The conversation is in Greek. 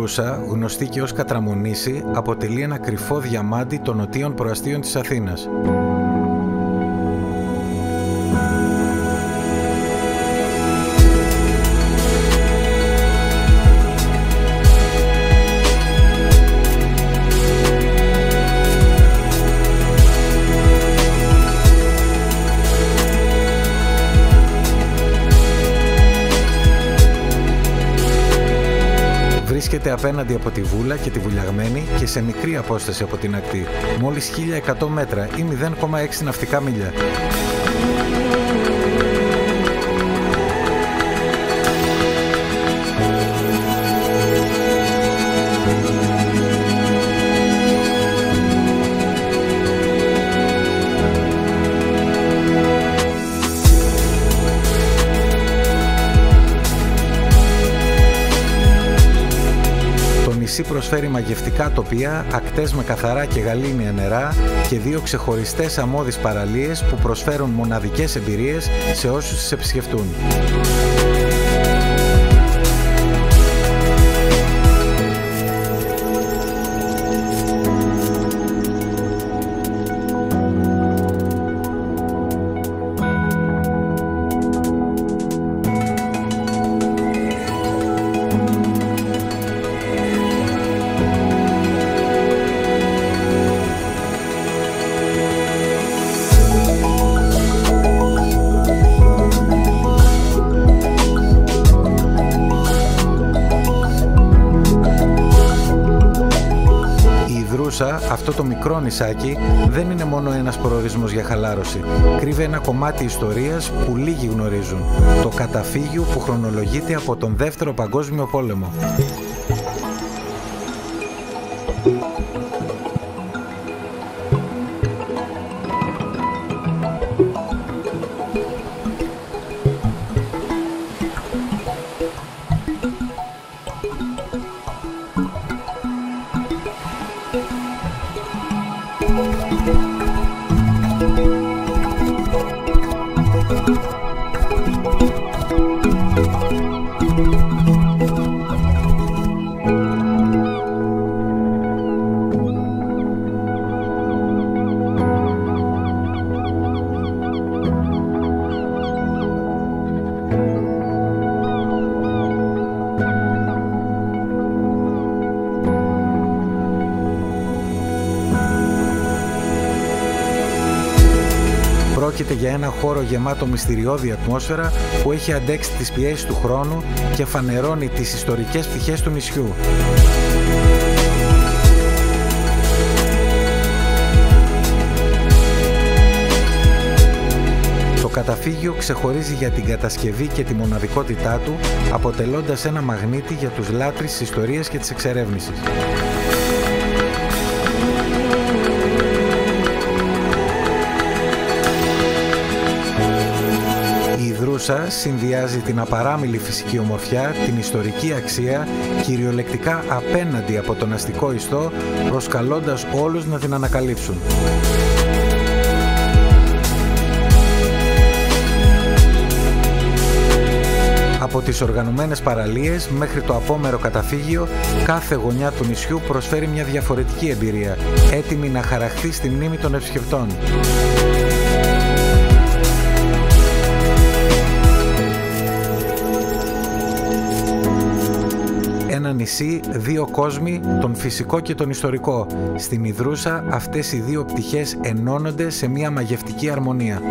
Ιδρούσα, γνωστή και ως Κατραμονήσι, αποτελεί ένα κρυφό διαμάντι των νοτίων προαστίων της Αθήνας. Βρίσκεται απέναντι από τη Βούλα και τη Βουλιαγμένη και σε μικρή απόσταση από την ακτή, μόλις 1100 μέτρα ή 0,6 ναυτικά μίλια. Προσφέρει μαγευτικά τοπία, ακτές με καθαρά και γαλήνια νερά και δύο ξεχωριστές αμμώδεις παραλίες που προσφέρουν μοναδικές εμπειρίες σε όσους τις επισκεφτούν. Αυτό το μικρό νησάκι δεν είναι μόνο ένας προορισμός για χαλάρωση. Κρύβει ένα κομμάτι ιστορίας που λίγοι γνωρίζουν. Το καταφύγιο που χρονολογείται από τον Δεύτερο Παγκόσμιο Πόλεμο. Πρόκειται για ένα χώρο γεμάτο μυστηριώδη ατμόσφαιρα που έχει αντέξει τις πιέσεις του χρόνου και φανερώνει τις ιστορικές πτυχές του νησιού. Το καταφύγιο ξεχωρίζει για την κατασκευή και τη μοναδικότητά του, αποτελώντας ένα μαγνήτη για τους λάτρεις της ιστορίας και της εξερεύνησης. Η Ιδρούσα συνδυάζει την απαράμιλη φυσική ομορφιά, την ιστορική αξία, κυριολεκτικά απέναντι από τον αστικό ιστό, προσκαλώντας όλους να την ανακαλύψουν. Από τις οργανωμένες παραλίες μέχρι το απόμερο καταφύγιο, κάθε γωνιά του νησιού προσφέρει μια διαφορετική εμπειρία, έτοιμη να χαραχθεί στη μνήμη των επισκεπτών. Ένα νησί, δύο κόσμοι, τον φυσικό και τον ιστορικό. Στην Ιδρούσα αυτές οι δύο πτυχές ενώνονται σε μια μαγευτική αρμονία.